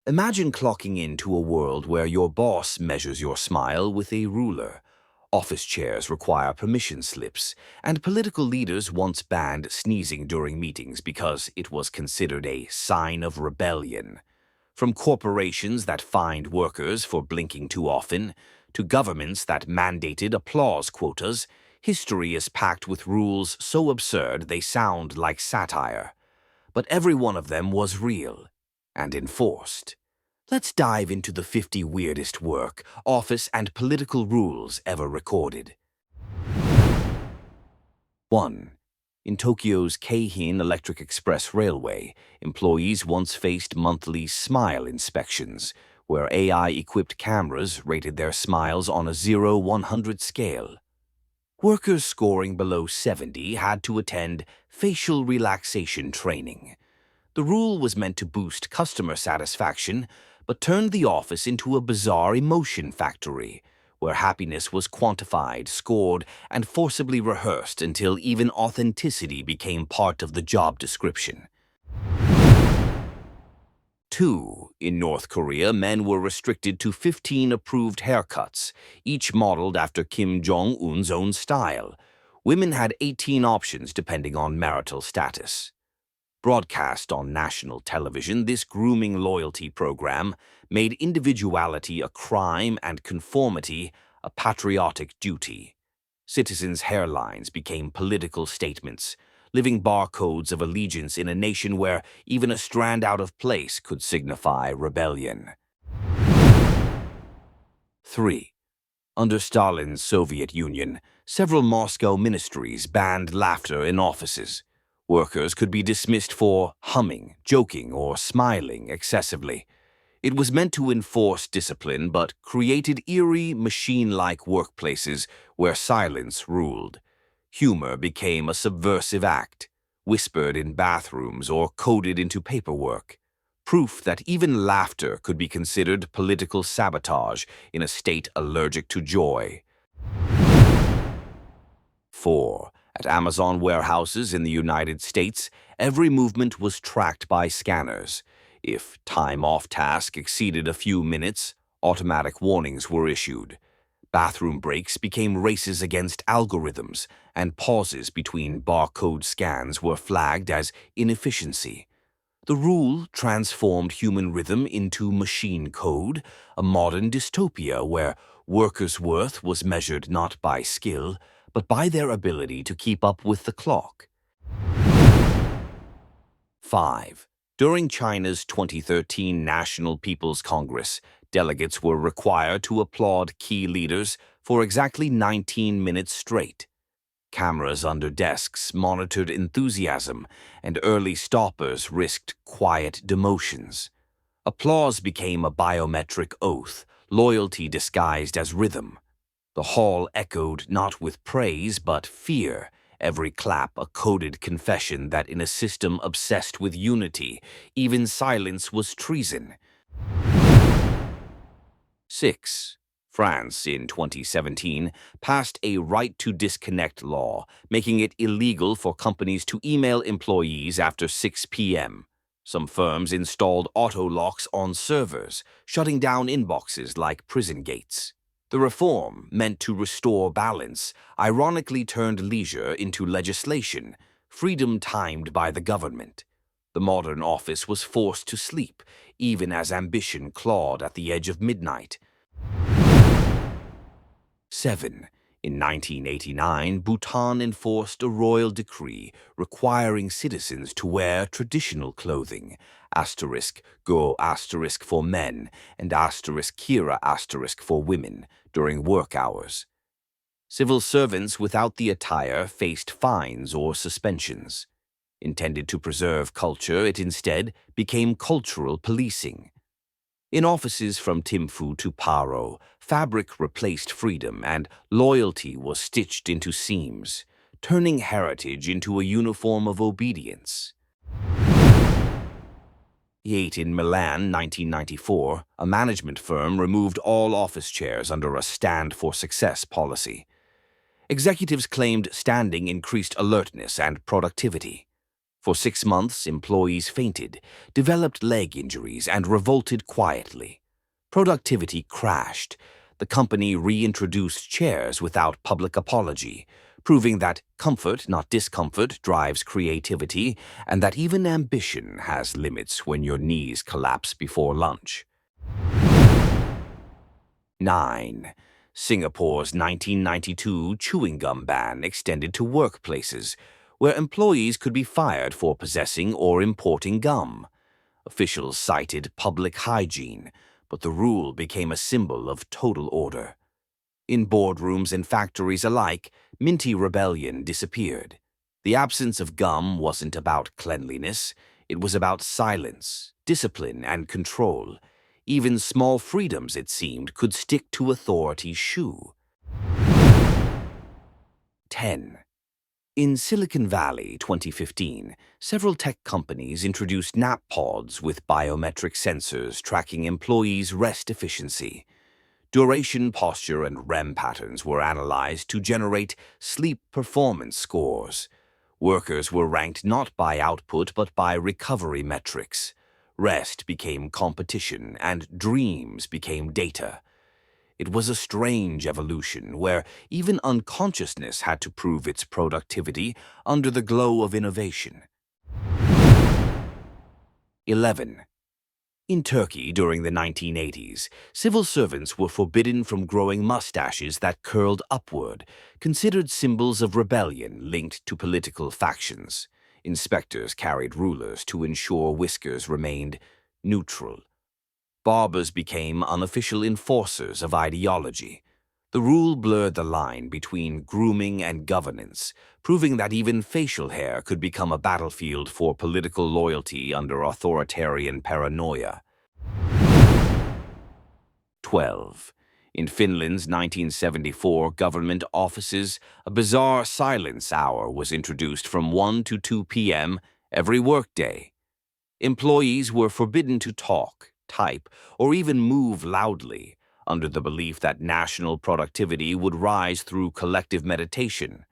Imagine clocking into a world where your boss measures your smile with a ruler. Office chairs require permission slips, and political leaders once banned sneezing during meetings because it was considered a sign of rebellion. From corporations that fined workers for blinking too often, to governments that mandated applause quotas, history is packed with rules so absurd they sound like satire. But every one of them was real and enforced. Let's dive into the 50 weirdest work, office, and political rules ever recorded. 1. In Tokyo's Keihin Electric Express Railway, employees once faced monthly smile inspections, where AI-equipped cameras rated their smiles on a 0-100 scale. Workers scoring below 70 had to attend facial relaxation training. The rule was meant to boost customer satisfaction, but turned the office into a bizarre emotion factory, where happiness was quantified, scored, and forcibly rehearsed until even authenticity became part of the job description. 2. In North Korea, men were restricted to 15 approved haircuts, each modeled after Kim Jong-un's own style. Women had 18 options depending on marital status. Broadcast on national television, this grooming loyalty program made individuality a crime and conformity a patriotic duty. Citizens' hairlines became political statements, living barcodes of allegiance in a nation where even a strand out of place could signify rebellion. 3. Under Stalin's Soviet Union, several Moscow ministries banned laughter in offices. Workers could be dismissed for humming, joking, or smiling excessively. It was meant to enforce discipline, but created eerie, machine-like workplaces where silence ruled. Humor became a subversive act, whispered in bathrooms or coded into paperwork. Proof that even laughter could be considered political sabotage in a state allergic to joy. 4. At Amazon warehouses in the United States, every movement was tracked by scanners. If time off task exceeded a few minutes, automatic warnings were issued. Bathroom breaks became races against algorithms, and pauses between barcode scans were flagged as inefficiency. The rule transformed human rhythm into machine code, a modern dystopia where workers' worth was measured not by skill, but by their ability to keep up with the clock. 5. During China's 2013 National People's Congress, delegates were required to applaud key leaders for exactly 19 minutes straight. Cameras under desks monitored enthusiasm, and early stoppers risked quiet demotions. Applause became a biometric oath, loyalty disguised as rhythm. The hall echoed not with praise but fear, every clap a coded confession that in a system obsessed with unity, even silence was treason. 6. France, in 2017, passed a right to disconnect law, making it illegal for companies to email employees after 6 p.m. Some firms installed auto locks on servers, shutting down inboxes like prison gates. The reform, meant to restore balance, ironically turned leisure into legislation, freedom timed by the government. The modern office was forced to sleep, even as ambition clawed at the edge of midnight. 7. In 1989, Bhutan enforced a royal decree requiring citizens to wear traditional clothing, *go* for men and *kira* for women, during work hours. Civil servants without the attire faced fines or suspensions. Intended to preserve culture, it instead became cultural policing. In offices from Thimphu to Paro, fabric replaced freedom and loyalty was stitched into seams, turning heritage into a uniform of obedience. 8. In Milan, 1994, a management firm removed all office chairs under a Stand for Success policy. Executives claimed standing increased alertness and productivity. For 6 months, employees fainted, developed leg injuries, and revolted quietly. Productivity crashed. The company reintroduced chairs without public apology, proving that comfort, not discomfort, drives creativity, and that even ambition has limits when your knees collapse before lunch. 9. Singapore's 1992 chewing gum ban extended to workplaces, where employees could be fired for possessing or importing gum. Officials cited public hygiene, but the rule became a symbol of total order. In boardrooms and factories alike, minty rebellion disappeared. The absence of gum wasn't about cleanliness, it was about silence, discipline, and control. Even small freedoms, it seemed, could stick to authority's shoe. 10. In Silicon Valley 2015, several tech companies introduced nap pods with biometric sensors tracking employees' rest efficiency. Duration, posture, and REM patterns were analyzed to generate sleep performance scores. Workers were ranked not by output but by recovery metrics. Rest became competition, and dreams became data. It was a strange evolution where even unconsciousness had to prove its productivity under the glow of innovation. 11. In Turkey during the 1980s, civil servants were forbidden from growing mustaches that curled upward, considered symbols of rebellion linked to political factions. Inspectors carried rulers to ensure whiskers remained neutral. Barbers became unofficial enforcers of ideology. The rule blurred the line between grooming and governance, proving that even facial hair could become a battlefield for political loyalty under authoritarian paranoia. 12. In Finland's 1974 government offices, a bizarre silence hour was introduced from 1 to 2 p.m. every workday. Employees were forbidden to talk, type, or even move loudly, under the belief that national productivity would rise through collective meditation.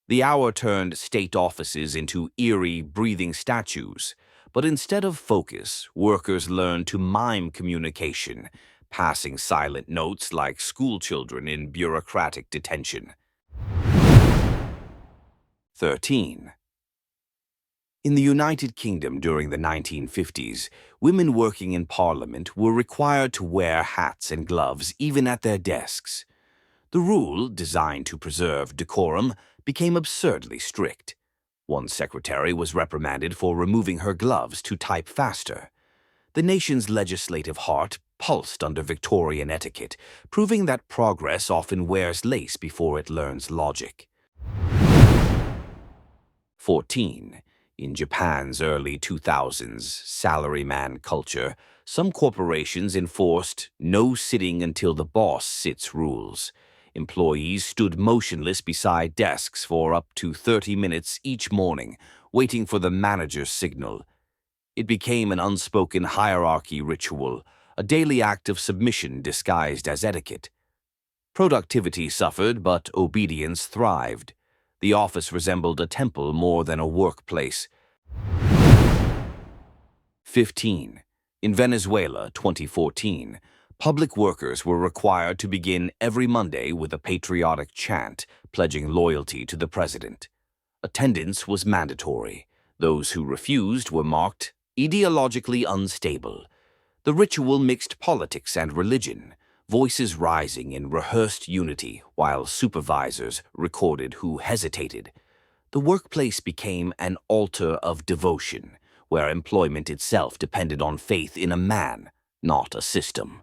The hour turned state offices into eerie, breathing statues, but instead of focus, workers learned to mime communication, passing silent notes like schoolchildren in bureaucratic detention. 13. In the United Kingdom during the 1950s, women working in Parliament were required to wear hats and gloves even at their desks. The rule, designed to preserve decorum, became absurdly strict. One secretary was reprimanded for removing her gloves to type faster. The nation's legislative heart pulsed under Victorian etiquette, proving that progress often wears lace before it learns logic. 14. In Japan's early 2000s salaryman culture, some corporations enforced no sitting until the boss sits rules. Employees stood motionless beside desks for up to 30 minutes each morning, waiting for the manager's signal. It became an unspoken hierarchy ritual, a daily act of submission disguised as etiquette. Productivity suffered, but obedience thrived. The office resembled a temple more than a workplace. 15. In Venezuela 2014, public workers were required to begin every Monday with a patriotic chant pledging loyalty to the president. Attendance was mandatory. Those who refused were marked ideologically unstable. The ritual mixed politics and religion, voices rising in rehearsed unity while supervisors recorded who hesitated. The workplace became an altar of devotion, where employment itself depended on faith in a man, not a system.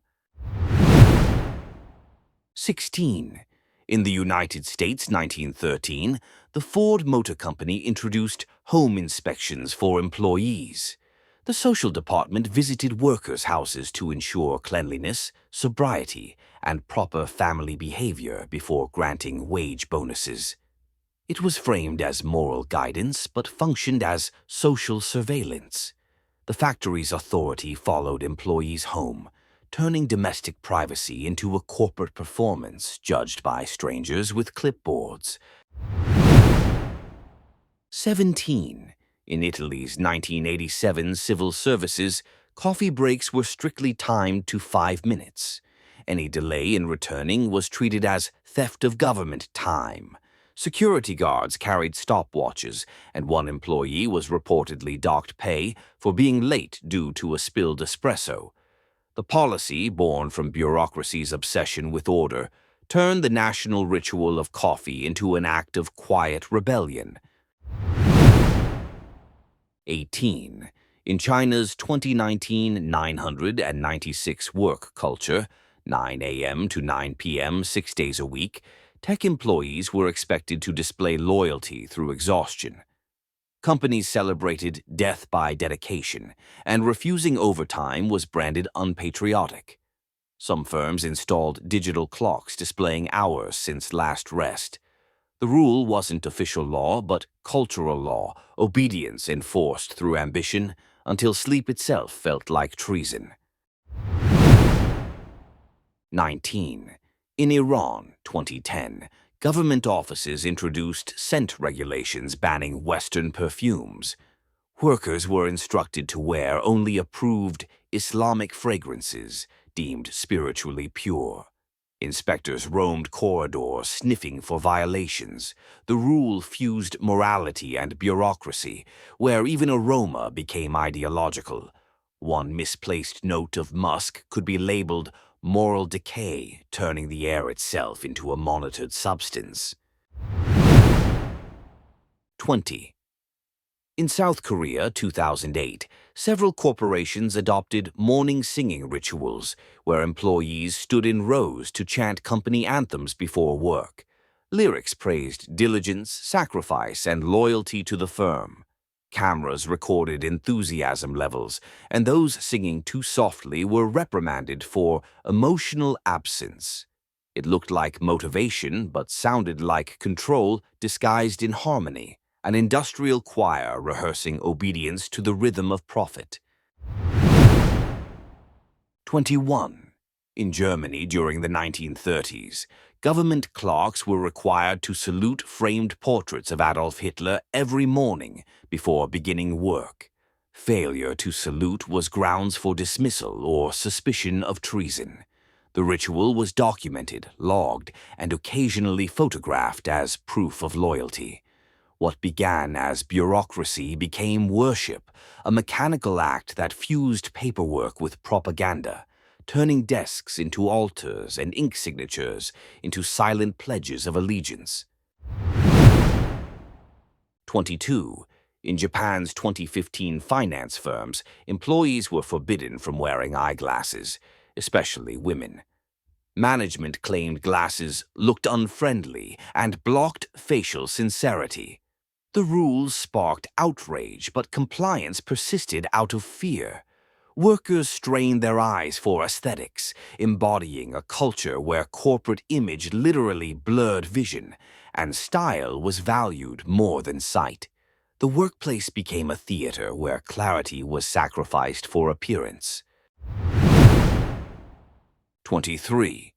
16. In the United States 1913, the Ford Motor Company introduced home inspections for employees. The social department visited workers' houses to ensure cleanliness, sobriety, and proper family behavior before granting wage bonuses. It was framed as moral guidance but functioned as social surveillance. The factory's authority followed employees home, turning domestic privacy into a corporate performance judged by strangers with clipboards. 17. In Italy's 1987 civil services, coffee breaks were strictly timed to 5 minutes. Any delay in returning was treated as theft of government time. Security guards carried stopwatches, and one employee was reportedly docked pay for being late due to a spilled espresso. The policy, born from bureaucracy's obsession with order, turned the national ritual of coffee into an act of quiet rebellion. 18. In China's 2019 996 work culture, 9 a.m. to 9 p.m. 6 days a week, tech employees were expected to display loyalty through exhaustion. Companies celebrated death by dedication, and refusing overtime was branded unpatriotic. Some firms installed digital clocks displaying hours since last rest. The rule wasn't official law, but cultural law, obedience enforced through ambition until sleep itself felt like treason. 19. In Iran, 2010, government offices introduced scent regulations banning Western perfumes. Workers were instructed to wear only approved Islamic fragrances, deemed spiritually pure. Inspectors roamed corridors sniffing for violations. The rule fused morality and bureaucracy, where even aroma became ideological. One misplaced note of musk could be labeled moral decay, turning the air itself into a monitored substance. 20. In South Korea, 2008, several corporations adopted morning singing rituals where employees stood in rows to chant company anthems before work. Lyrics praised diligence, sacrifice, and loyalty to the firm. Cameras recorded enthusiasm levels, and those singing too softly were reprimanded for emotional absence. It looked like motivation, but sounded like control disguised in harmony. An industrial choir rehearsing obedience to the rhythm of profit. 21. In Germany during the 1930s, government clerks were required to salute framed portraits of Adolf Hitler every morning before beginning work. Failure to salute was grounds for dismissal or suspicion of treason. The ritual was documented, logged, and occasionally photographed as proof of loyalty. What began as bureaucracy became worship, a mechanical act that fused paperwork with propaganda, turning desks into altars and ink signatures into silent pledges of allegiance. 22. In Japan's 2015 finance firms, employees were forbidden from wearing eyeglasses, especially women. Management claimed glasses looked unfriendly and blocked facial sincerity. The rules sparked outrage, but compliance persisted out of fear. Workers strained their eyes for aesthetics, embodying a culture where corporate image literally blurred vision, and style was valued more than sight. The workplace became a theater where clarity was sacrificed for appearance. 23.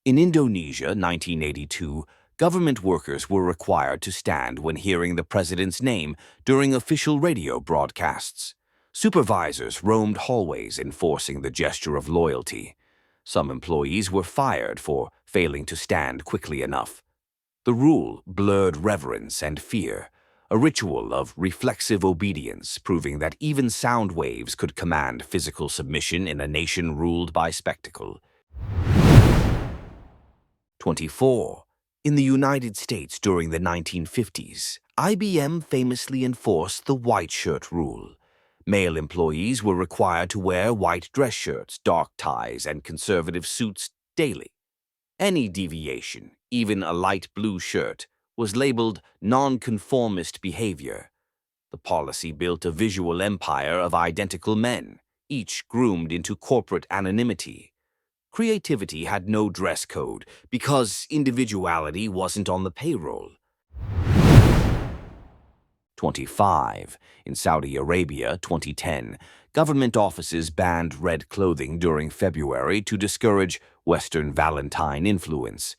In Indonesia, 1982, government workers were required to stand when hearing the president's name during official radio broadcasts. Supervisors roamed hallways enforcing the gesture of loyalty. Some employees were fired for failing to stand quickly enough. The rule blurred reverence and fear, a ritual of reflexive obedience, proving that even sound waves could command physical submission in a nation ruled by spectacle. 24. In the United States during the 1950s, IBM famously enforced the white shirt rule. Male employees were required to wear white dress shirts, dark ties, and conservative suits daily. Any deviation, even a light blue shirt, was labeled nonconformist behavior. The policy built a visual empire of identical men, each groomed into corporate anonymity. Creativity had no dress code because individuality wasn't on the payroll. 25. In Saudi Arabia, 2010, government offices banned red clothing during February to discourage Western Valentine influence.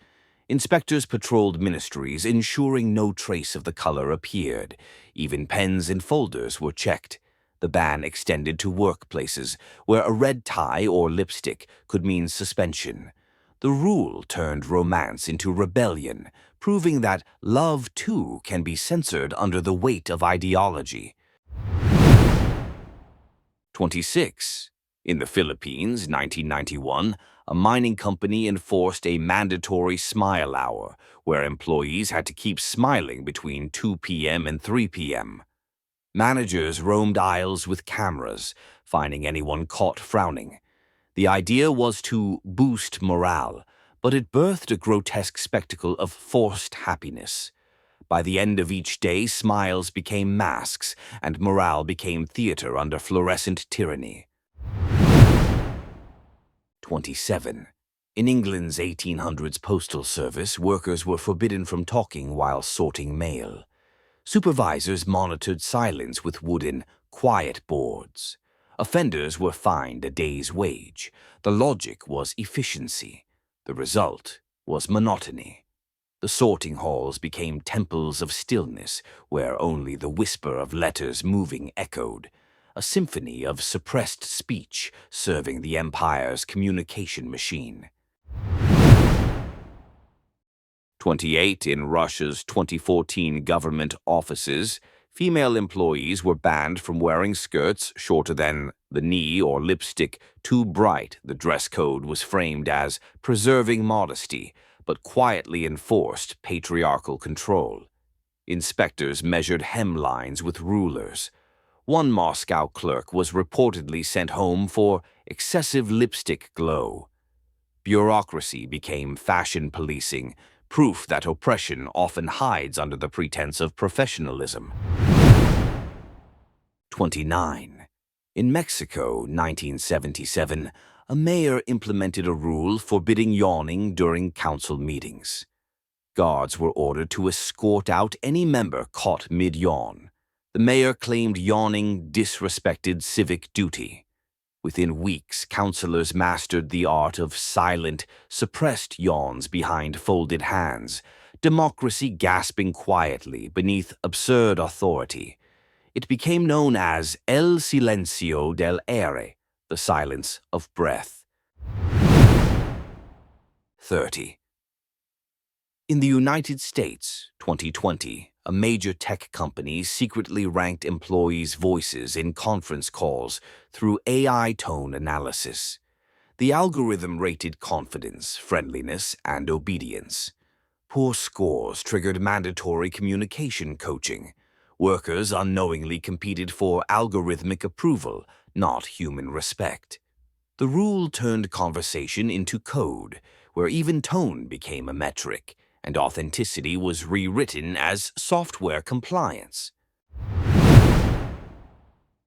Inspectors patrolled ministries, ensuring no trace of the color appeared. Even pens and folders were checked. The ban extended to workplaces, where a red tie or lipstick could mean suspension. The rule turned romance into rebellion, proving that love, too, can be censored under the weight of ideology. 26. In the Philippines, 1991, a mining company enforced a mandatory smile hour, where employees had to keep smiling between 2 p.m. and 3 p.m. Managers roamed aisles with cameras, finding anyone caught frowning. The idea was to boost morale, but it birthed a grotesque spectacle of forced happiness. By the end of each day, smiles became masks, and morale became theater under fluorescent tyranny. 27. In England's 1800s postal service, workers were forbidden from talking while sorting mail. Supervisors monitored silence with wooden, quiet boards. Offenders were fined a day's wage. The logic was efficiency. The result was monotony. The sorting halls became temples of stillness, where only the whisper of letters moving echoed, a symphony of suppressed speech serving the empire's communication machine. 28. In Russia's 2014 government offices, female employees were banned from wearing skirts shorter than the knee or lipstick too bright. The dress code was framed as preserving modesty, but quietly enforced patriarchal control. Inspectors measured hemlines with rulers. One Moscow clerk was reportedly sent home for excessive lipstick glow. Bureaucracy became fashion policing, proof that oppression often hides under the pretense of professionalism. 29. In Mexico, 1977, a mayor implemented a rule forbidding yawning during council meetings. Guards were ordered to escort out any member caught mid-yawn. The mayor claimed yawning disrespected civic duty. Within weeks, councilors mastered the art of silent, suppressed yawns behind folded hands, democracy gasping quietly beneath absurd authority. It became known as El Silencio del Aire, the silence of breath. 30. In the United States, 2020, a major tech company secretly ranked employees' voices in conference calls through AI tone analysis. The algorithm rated confidence, friendliness, and obedience. Poor scores triggered mandatory communication coaching. Workers unknowingly competed for algorithmic approval, not human respect. The rule turned conversation into code, where even tone became a metric, and authenticity was rewritten as software compliance.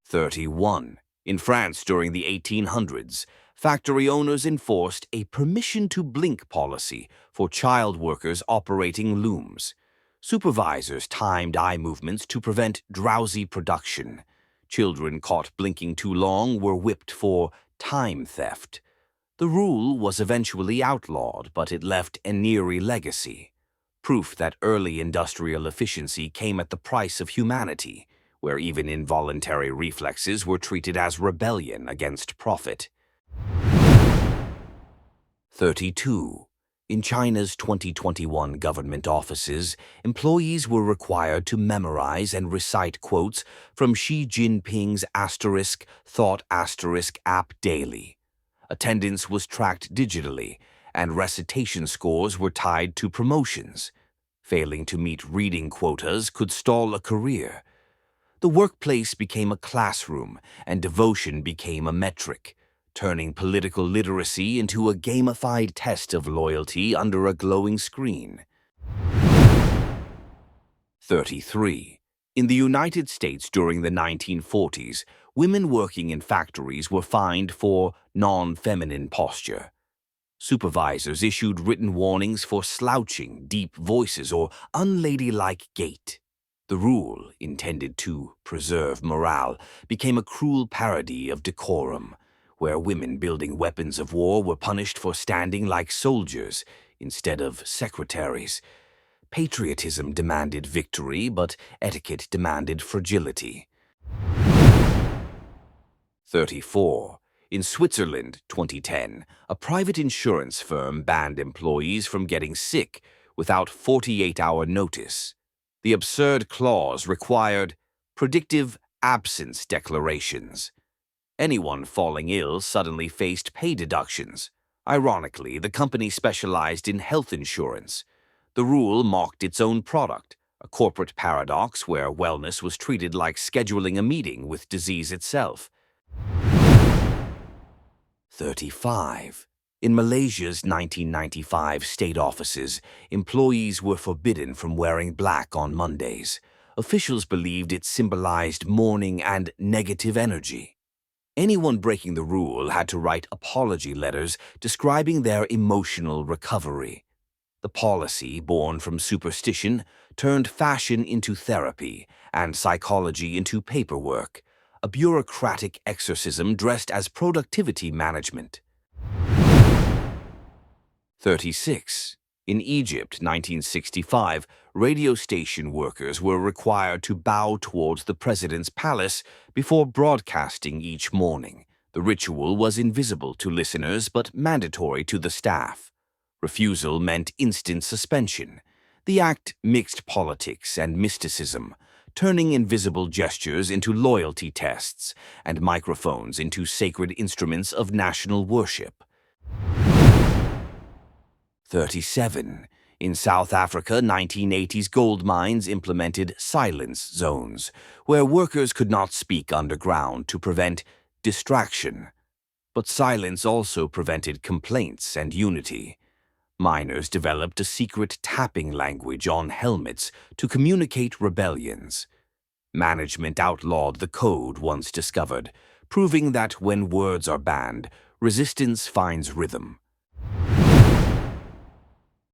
31. In France during the 1800s, factory owners enforced a permission to blink policy for child workers operating looms. Supervisors timed eye movements to prevent drowsy production. Children caught blinking too long were whipped for time theft. The rule was eventually outlawed, but it left an eerie legacy. Proof that early industrial efficiency came at the price of humanity, where even involuntary reflexes were treated as rebellion against profit. 32. In China's 2021 government offices, employees were required to memorize and recite quotes from Xi Jinping's thought app daily. Attendance was tracked digitally, and recitation scores were tied to promotions. Failing to meet reading quotas could stall a career. The workplace became a classroom, and devotion became a metric, turning political literacy into a gamified test of loyalty under a glowing screen. 33. In the United States during the 1940s, women working in factories were fined for non-feminine posture. Supervisors issued written warnings for slouching, deep voices, or unladylike gait. The rule, intended to preserve morale, became a cruel parody of decorum, where women building weapons of war were punished for standing like soldiers, instead of secretaries. Patriotism demanded victory, but etiquette demanded fragility. 34. In Switzerland, 2010, a private insurance firm banned employees from getting sick without 48-hour notice. The absurd clause required predictive absence declarations. Anyone falling ill suddenly faced pay deductions. Ironically, the company specialized in health insurance. The rule mocked its own product, a corporate paradox where wellness was treated like scheduling a meeting with disease itself. 35. In Malaysia's 1995 state offices, employees were forbidden from wearing black on Mondays. Officials believed it symbolized mourning and negative energy. Anyone breaking the rule had to write apology letters describing their emotional recovery. The policy, born from superstition, turned fashion into therapy and psychology into paperwork, a bureaucratic exorcism dressed as productivity management. 36. In Egypt, 1965, radio station workers were required to bow towards the president's palace before broadcasting each morning. The ritual was invisible to listeners but mandatory to the staff. Refusal meant instant suspension. The act mixed politics and mysticism, turning invisible gestures into loyalty tests and microphones into sacred instruments of national worship. 37. In South Africa, 1980s gold mines implemented silence zones, where workers could not speak underground to prevent distraction. But silence also prevented complaints and unity. Miners developed a secret tapping language on helmets to communicate rebellions. Management outlawed the code once discovered, proving that when words are banned, resistance finds rhythm.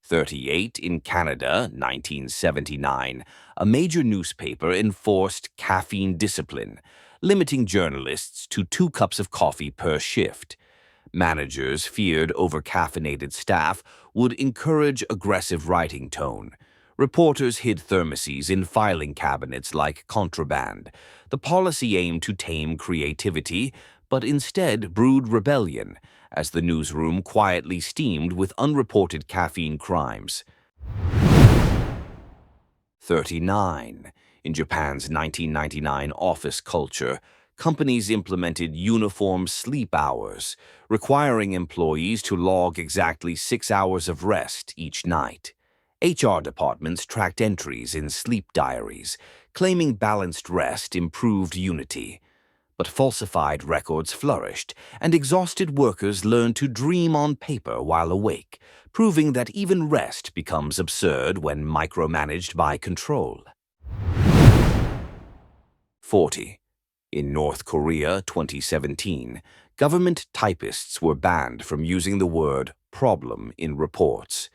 38. In Canada, 1979, a major newspaper enforced caffeine discipline, limiting journalists to 2 cups of coffee per shift. Managers feared over-caffeinated staff would encourage aggressive writing tone. Reporters hid thermoses in filing cabinets like contraband. The policy aimed to tame creativity, but instead brewed rebellion, as the newsroom quietly steamed with unreported caffeine crimes. 39. In Japan's 1999 office culture, companies implemented uniform sleep hours, requiring employees to log exactly 6 hours of rest each night. HR departments tracked entries in sleep diaries, claiming balanced rest improved unity. But falsified records flourished, and exhausted workers learned to dream on paper while awake, proving that even rest becomes absurd when micromanaged by control. 40. In North Korea, 2017, government typists were banned from using the word problem in reports.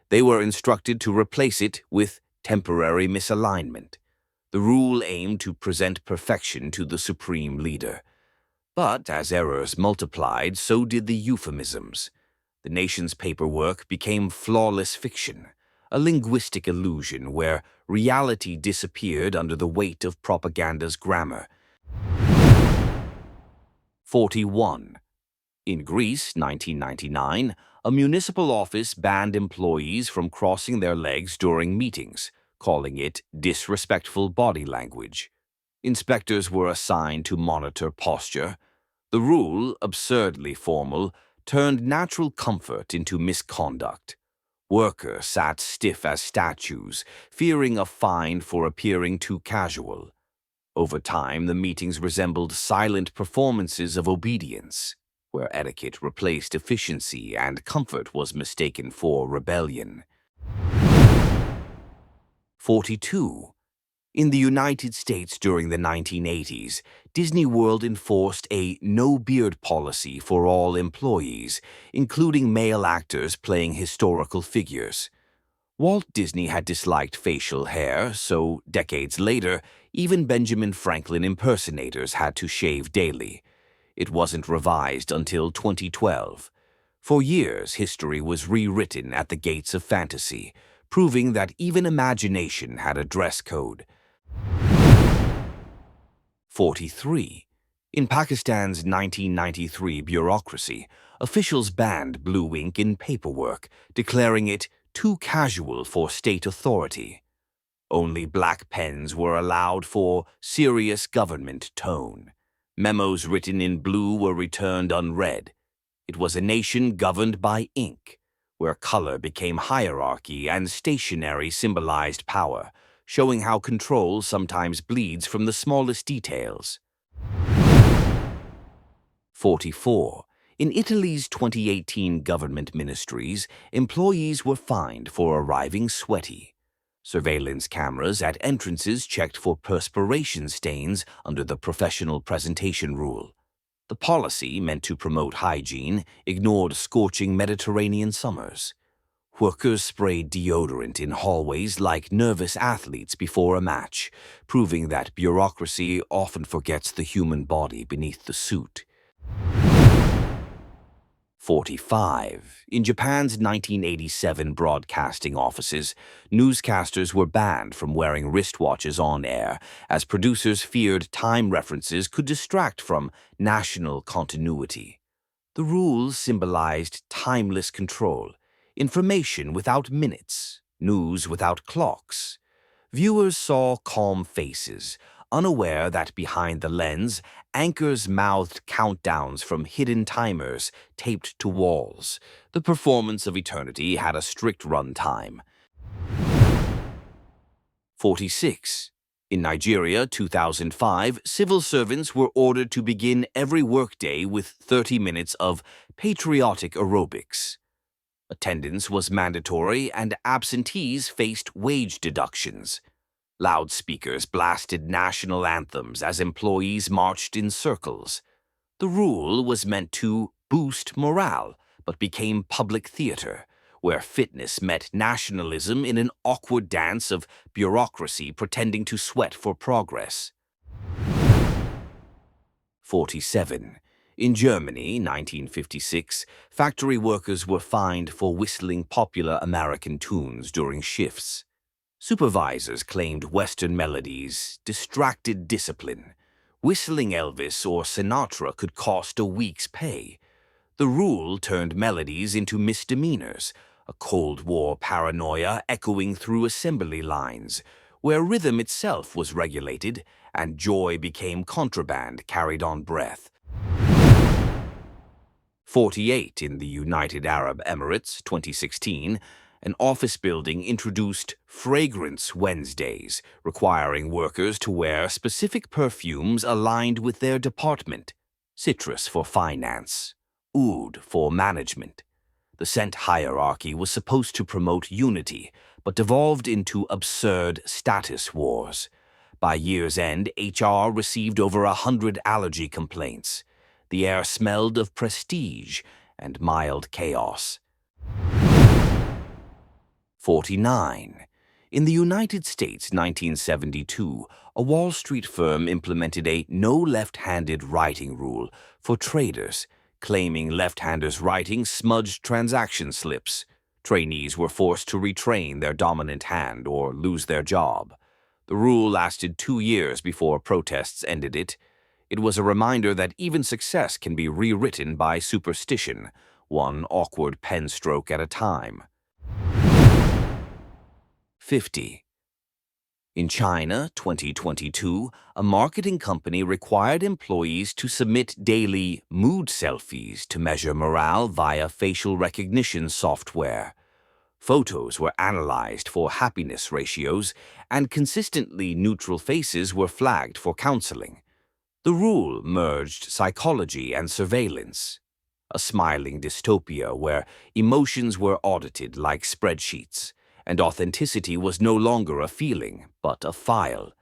They were instructed to replace it with temporary misalignment. The rule aimed to present perfection to the supreme leader. But as errors multiplied, so did the euphemisms. The nation's paperwork became flawless fiction, a linguistic illusion where reality disappeared under the weight of propaganda's grammar. 41. In Greece, 1999, a municipal office banned employees from crossing their legs during meetings, calling it disrespectful body language. Inspectors were assigned to monitor posture. The rule, absurdly formal, turned natural comfort into misconduct. Workers sat stiff as statues, fearing a fine for appearing too casual. Over time, the meetings resembled silent performances of obedience, where etiquette replaced efficiency and comfort was mistaken for rebellion. 42. In the United States during the 1980s, Disney World enforced a no-beard policy for all employees, including male actors playing historical figures. Walt Disney had disliked facial hair, so decades later, even Benjamin Franklin impersonators had to shave daily. It wasn't revised until 2012. For years, history was rewritten at the gates of fantasy, proving that even imagination had a dress code. 43. In Pakistan's 1993 bureaucracy, officials banned blue ink in paperwork, declaring it too casual for state authority. Only black pens were allowed for serious government tone. Memos written in blue were returned unread. It was a nation governed by ink, where color became hierarchy and stationery symbolized power, showing how control sometimes bleeds from the smallest details. 44. In Italy's 2018 government ministries, employees were fined for arriving sweaty. Surveillance cameras at entrances checked for perspiration stains under the professional presentation rule. The policy, meant to promote hygiene, ignored scorching Mediterranean summers. Workers sprayed deodorant in hallways like nervous athletes before a match, proving that bureaucracy often forgets the human body beneath the suit. 45. In Japan's 1987 broadcasting offices, newscasters were banned from wearing wristwatches on air as producers feared time references could distract from national continuity. The rules symbolized timeless control, information without minutes, news without clocks. Viewers saw calm faces, unaware that behind the lens, anchors mouthed countdowns from hidden timers taped to walls. The performance of eternity had a strict run time. 46. In Nigeria, 2005, civil servants were ordered to begin every workday with 30 minutes of patriotic aerobics. Attendance was mandatory and absentees faced wage deductions. Loudspeakers blasted national anthems as employees marched in circles. The rule was meant to boost morale, but became public theater, where fitness met nationalism in an awkward dance of bureaucracy pretending to sweat for progress. 47. In Germany, 1956, factory workers were fined for whistling popular American tunes during shifts. Supervisors claimed Western melodies distracted discipline. Whistling Elvis or Sinatra could cost a week's pay. The rule turned melodies into misdemeanors, a Cold War paranoia echoing through assembly lines, where rhythm itself was regulated and joy became contraband carried on breath. 48. In the United Arab Emirates, 2016, an office building introduced Fragrance Wednesdays, requiring workers to wear specific perfumes aligned with their department: citrus for finance, oud for management. The scent hierarchy was supposed to promote unity, but devolved into absurd status wars. By year's end, HR received over 100 allergy complaints. The air smelled of prestige and mild chaos. 49. In the United States, 1972, a Wall Street firm implemented a no left-handed writing rule for traders, claiming left-handers' writing smudged transaction slips. Trainees were forced to retrain their dominant hand or lose their job. The rule lasted 2 years before protests ended it. It was a reminder that even success can be rewritten by superstition, one awkward pen stroke at a time. 50. In China, 2022, a marketing company required employees to submit daily mood selfies to measure morale via facial recognition software. Photos were analyzed for happiness ratios, and consistently neutral faces were flagged for counseling. The rule merged psychology and surveillance, a smiling dystopia where emotions were audited like spreadsheets, and authenticity was no longer a feeling, but a file.